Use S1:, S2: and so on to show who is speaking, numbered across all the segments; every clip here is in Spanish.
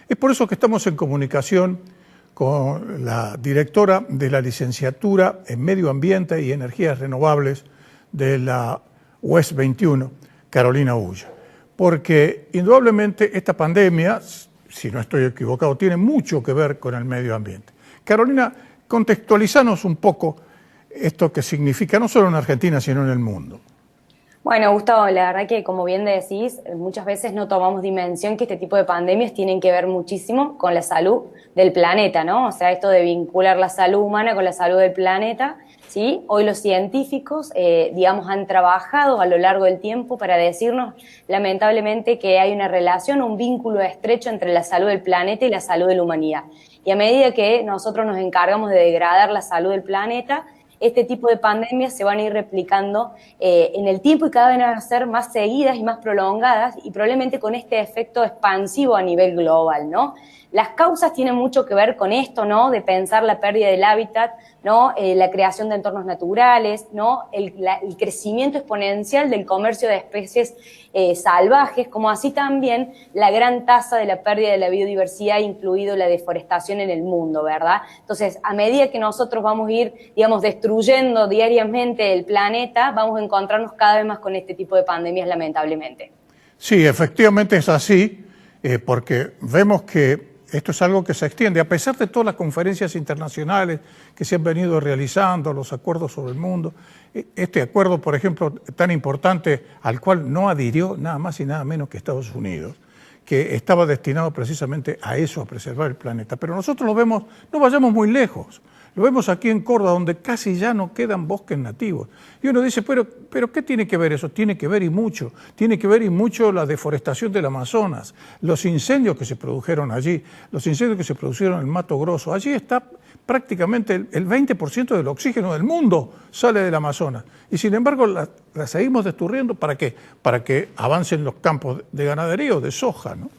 S1: Es por eso que estamos en comunicación con la directora de la licenciatura en Medio Ambiente y Energías Renovables de la UES 21, Carolina Ulla. Porque indudablemente esta pandemia, si no estoy equivocado, tiene mucho que ver con el medio ambiente. Carolina, contextualizanos un poco esto que significa no solo en Argentina, sino en el mundo.
S2: Bueno, Gustavo, la verdad que como bien decís, muchas veces no tomamos dimensión que este tipo de pandemias tienen que ver muchísimo con la salud del planeta, ¿no? O sea, esto de vincular la salud humana con la salud del planeta, ¿sí? Hoy los científicos, digamos, han trabajado a lo largo del tiempo para decirnos, lamentablemente, que hay una relación, un vínculo estrecho entre la salud del planeta y la salud de la humanidad. Y a medida que nosotros nos encargamos de degradar la salud del planeta, este tipo de pandemias se van a ir replicando en el tiempo y cada vez van a ser más seguidas y más prolongadas y probablemente con este efecto expansivo a nivel global, ¿no? Las causas tienen mucho que ver con esto, ¿no? De pensar la pérdida del hábitat, ¿no? La creación de entornos naturales, ¿no? El crecimiento exponencial del comercio de especies salvajes, como así también la gran tasa de la pérdida de la biodiversidad, incluido la deforestación en el mundo, ¿verdad? Entonces, a medida que nosotros vamos a ir, digamos, destruyendo diariamente el planeta, vamos a encontrarnos cada vez más con este tipo de pandemias, lamentablemente.
S1: Sí, efectivamente es así, porque vemos que esto es algo que se extiende, a pesar de todas las conferencias internacionales que se han venido realizando, los acuerdos sobre el mundo. Este acuerdo, por ejemplo, tan importante, al cual no adhirió nada más y nada menos que Estados Unidos, que estaba destinado precisamente a eso, a preservar el planeta. Pero nosotros lo vemos, no vayamos muy lejos, lo vemos aquí en Córdoba, donde casi ya no quedan bosques nativos. Y uno dice, pero ¿qué tiene que ver eso? Tiene que ver y mucho la deforestación del Amazonas, los incendios que se produjeron allí, los incendios que se produjeron en el Mato Grosso. Allí está prácticamente el 20% del oxígeno del mundo sale del Amazonas. Y sin embargo la seguimos destruyendo, ¿para qué? Para que avancen los campos de ganadería o de soja, ¿no?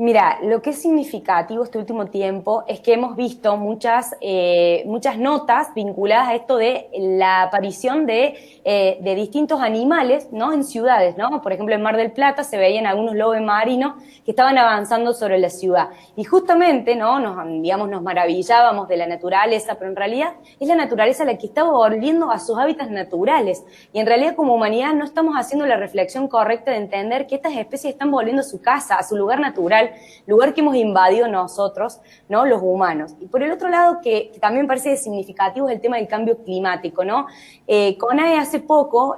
S2: Mira, lo que es significativo este último tiempo es que hemos visto muchas notas vinculadas a esto de la aparición de distintos animales, ¿no? En ciudades, ¿no? Por ejemplo, en Mar del Plata se veían algunos lobos marinos que estaban avanzando sobre la ciudad. Y justamente, ¿no? Nos maravillábamos de la naturaleza, pero en realidad es la naturaleza la que está volviendo a sus hábitats naturales. Y en realidad como humanidad no estamos haciendo la reflexión correcta de entender que estas especies están volviendo a su casa, a su lugar natural, lugar que hemos invadido nosotros, ¿no? Los humanos. Y por el otro lado, que también parece significativo, es el tema del cambio climático, ¿no? CONAE hace poco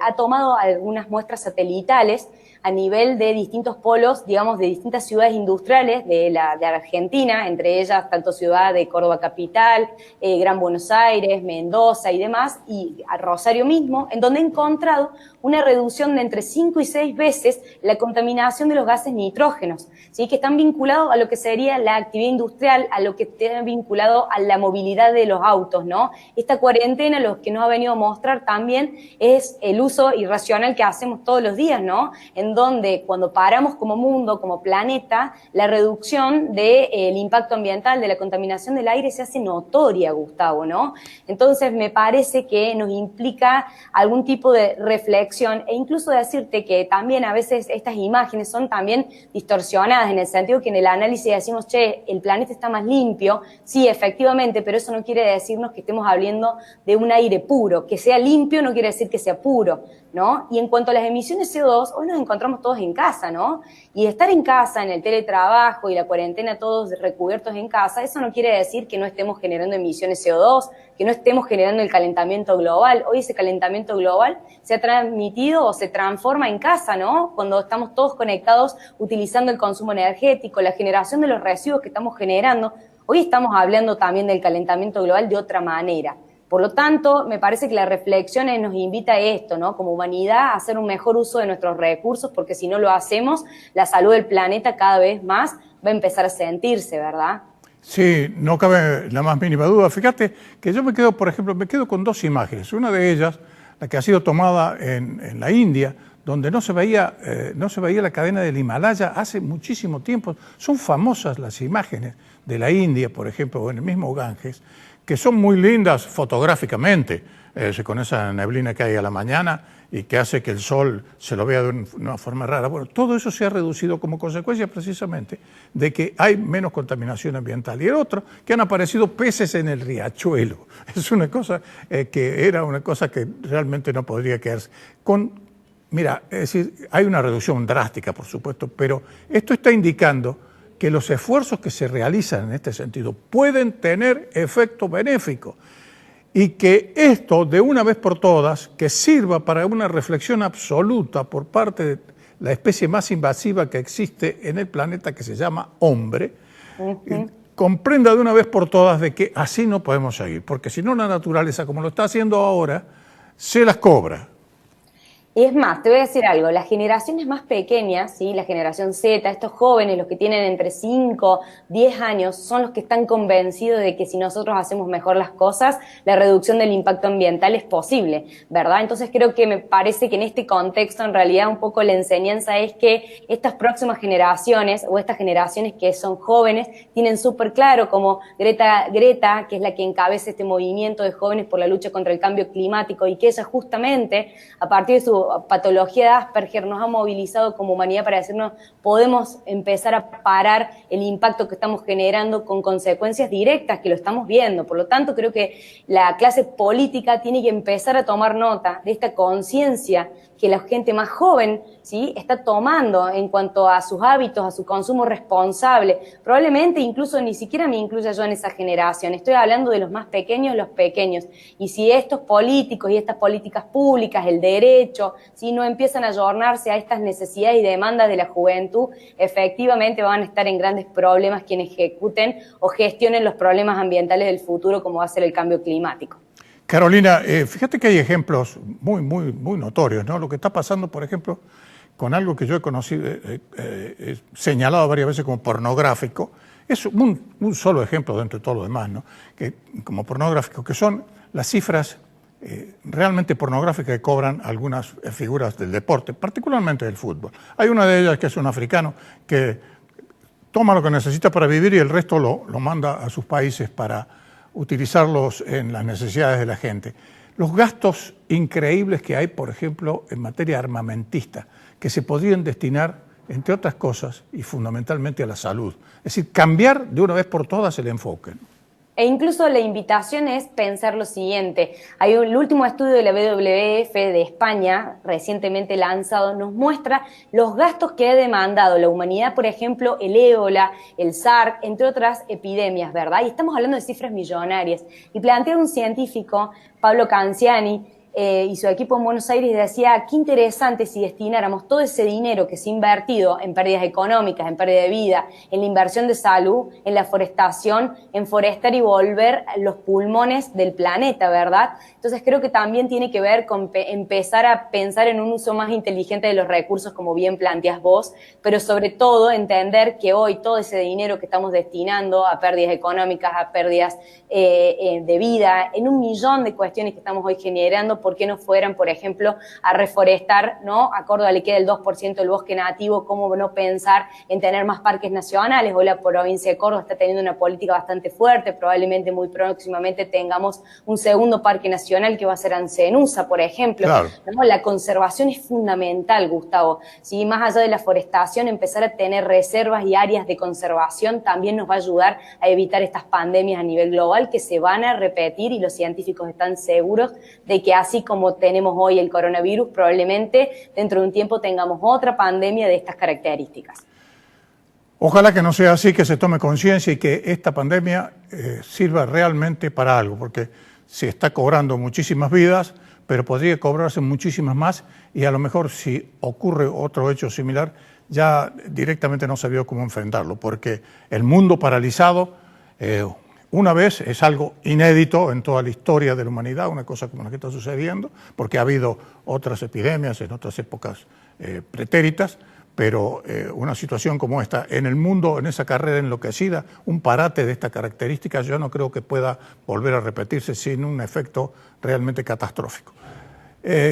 S2: ha tomado algunas muestras satelitales a nivel de distintos polos, digamos, de distintas ciudades industriales de Argentina, entre ellas tanto ciudad de Córdoba capital, Gran Buenos Aires, Mendoza y demás, y a Rosario mismo, en donde he encontrado una reducción de entre 5 y 6 veces la contaminación de los gases nitrógenos, ¿sí? Que están vinculados a lo que sería la actividad industrial, a lo que está vinculado a la movilidad de los autos, ¿no? Esta cuarentena lo que nos ha venido a mostrar también es el uso irracional que hacemos todos los días, ¿no? En donde cuando paramos como mundo, como planeta, la reducción del impacto ambiental, de la contaminación del aire se hace notoria, Gustavo, ¿no? Entonces me parece que nos implica algún tipo de reflexión e incluso decirte que también a veces estas imágenes son también distorsionadas en el sentido que en el análisis decimos, che, el planeta está más limpio, sí, efectivamente, pero eso no quiere decirnos que estemos hablando de un aire puro, que sea limpio no quiere decir que sea puro, ¿no? Y en cuanto a las emisiones CO2, hoy nos encontramos todos en casa, ¿no? Y estar en casa, en el teletrabajo y la cuarentena todos recubiertos en casa, eso no quiere decir que no estemos generando emisiones CO2, que no estemos generando el calentamiento global. Hoy ese calentamiento global se ha transmitido o se transforma en casa, ¿no? Cuando estamos todos conectados utilizando el consumo energético, la generación de los residuos que estamos generando. Hoy estamos hablando también del calentamiento global de otra manera. Por lo tanto, me parece que la reflexión nos invita a esto, ¿no? Como humanidad, a hacer un mejor uso de nuestros recursos, porque si no lo hacemos, la salud del planeta cada vez más va a empezar a sentirse, ¿verdad?
S1: Sí, no cabe la más mínima duda. Fíjate que yo me quedo, por ejemplo, con dos imágenes. Una de ellas, la que ha sido tomada en la India, donde no se veía la cadena del Himalaya hace muchísimo tiempo. Son famosas las imágenes de la India, por ejemplo, o en el mismo Ganges, que son muy lindas fotográficamente, con esa neblina que hay a la mañana y que hace que el sol se lo vea de una forma rara. Bueno, todo eso se ha reducido como consecuencia precisamente de que hay menos contaminación ambiental. Y el otro, que han aparecido peces en el riachuelo. Es una cosa que era una cosa que realmente no podría quedarse. Mira, es decir, hay una reducción drástica, por supuesto, pero esto está indicando que los esfuerzos que se realizan en este sentido pueden tener efecto benéfico y que esto, de una vez por todas, que sirva para una reflexión absoluta por parte de la especie más invasiva que existe en el planeta, que se llama hombre, comprenda de una vez por todas de que así no podemos seguir, porque si no la naturaleza, como lo está haciendo ahora, se las cobra.
S2: Y es más, te voy a decir algo, las generaciones más pequeñas, ¿sí? La generación Z, estos jóvenes, los que tienen entre 5, 10 años, son los que están convencidos de que si nosotros hacemos mejor las cosas, la reducción del impacto ambiental es posible, ¿verdad? Entonces creo que me parece que en este contexto, en realidad, un poco la enseñanza es que estas próximas generaciones, o estas generaciones que son jóvenes, tienen súper claro, como Greta, que es la que encabeza este movimiento de jóvenes por la lucha contra el cambio climático, y que ella justamente, a partir de su patología de Asperger, nos ha movilizado como humanidad para decirnos podemos empezar a parar el impacto que estamos generando con consecuencias directas que lo estamos viendo. Por lo tanto, creo que la clase política tiene que empezar a tomar nota de esta conciencia que la gente más joven, ¿sí?, está tomando en cuanto a sus hábitos, a su consumo responsable. Probablemente incluso ni siquiera me incluya yo en esa generación. Estoy hablando de los más pequeños, los pequeños. Y si estos políticos y estas políticas públicas, el derecho, si no empiezan a ayornarse a estas necesidades y demandas de la juventud, efectivamente van a estar en grandes problemas quienes ejecuten o gestionen los problemas ambientales del futuro, como va a ser el cambio climático.
S1: Carolina, fíjate que hay ejemplos muy notorios, ¿no? Lo que está pasando, por ejemplo, con algo que yo he conocido, señalado varias veces como pornográfico, es un solo ejemplo dentro de todo lo demás, ¿no? Que, como pornográfico, que son las cifras realmente pornográficas que cobran algunas figuras del deporte, particularmente del fútbol. Hay una de ellas que es un africano que toma lo que necesita para vivir y el resto lo manda a sus países para utilizarlos en las necesidades de la gente. Los gastos increíbles que hay, por ejemplo, en materia armamentista, que se podrían destinar, entre otras cosas, y fundamentalmente a la salud. Es decir, cambiar de una vez por todas el enfoque.
S2: E incluso la invitación es pensar lo siguiente. El último estudio de la WWF de España, recientemente lanzado, nos muestra los gastos que ha demandado la humanidad, por ejemplo, el ébola, el SARS, entre otras epidemias, ¿verdad? Y estamos hablando de cifras millonarias. Y plantea un científico, Pablo Canciani, y su equipo en Buenos Aires decía, qué interesante si destináramos todo ese dinero que se ha invertido en pérdidas económicas, en pérdida de vida, en la inversión de salud, en la forestación, en forestar y volver los pulmones del planeta, ¿verdad? Entonces creo que también tiene que ver con empezar a pensar en un uso más inteligente de los recursos, como bien planteas vos, pero sobre todo entender que hoy todo ese dinero que estamos destinando a pérdidas económicas, a pérdidas de vida, en 1.000.000 de cuestiones que estamos hoy generando, ¿por qué no fueran, por ejemplo, a reforestar, ¿no? A Córdoba le queda el 2% del bosque nativo, ¿cómo no pensar en tener más parques nacionales? Hoy la provincia de Córdoba está teniendo una política bastante fuerte, probablemente muy próximamente tengamos un segundo parque nacional que va a ser Ancenusa, por ejemplo.
S1: Claro.
S2: ¿No? La conservación es fundamental, Gustavo. ¿Sí? Más allá de la forestación, empezar a tener reservas y áreas de conservación también nos va a ayudar a evitar estas pandemias a nivel global que se van a repetir, y los científicos están seguros de que así como tenemos hoy el coronavirus, probablemente dentro de un tiempo tengamos otra pandemia de estas características.
S1: Ojalá que no sea así, que se tome conciencia y que esta pandemia sirva realmente para algo, porque se está cobrando muchísimas vidas, pero podría cobrarse muchísimas más, y a lo mejor si ocurre otro hecho similar, ya directamente no sabía cómo enfrentarlo, porque el mundo paralizado una vez es algo inédito en toda la historia de la humanidad, una cosa como la que está sucediendo, porque ha habido otras epidemias en otras épocas pretéritas, pero una situación como esta en el mundo, en esa carrera enloquecida, un parate de esta característica, yo no creo que pueda volver a repetirse sin un efecto realmente catastrófico.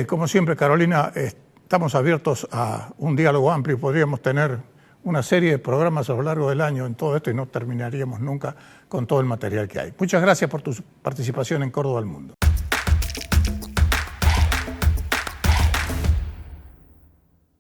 S1: Como siempre, Carolina, estamos abiertos a un diálogo amplio y podríamos tener una serie de programas a lo largo del año en todo esto y no terminaríamos nunca con todo el material que hay. Muchas gracias por tu participación en Córdoba al Mundo.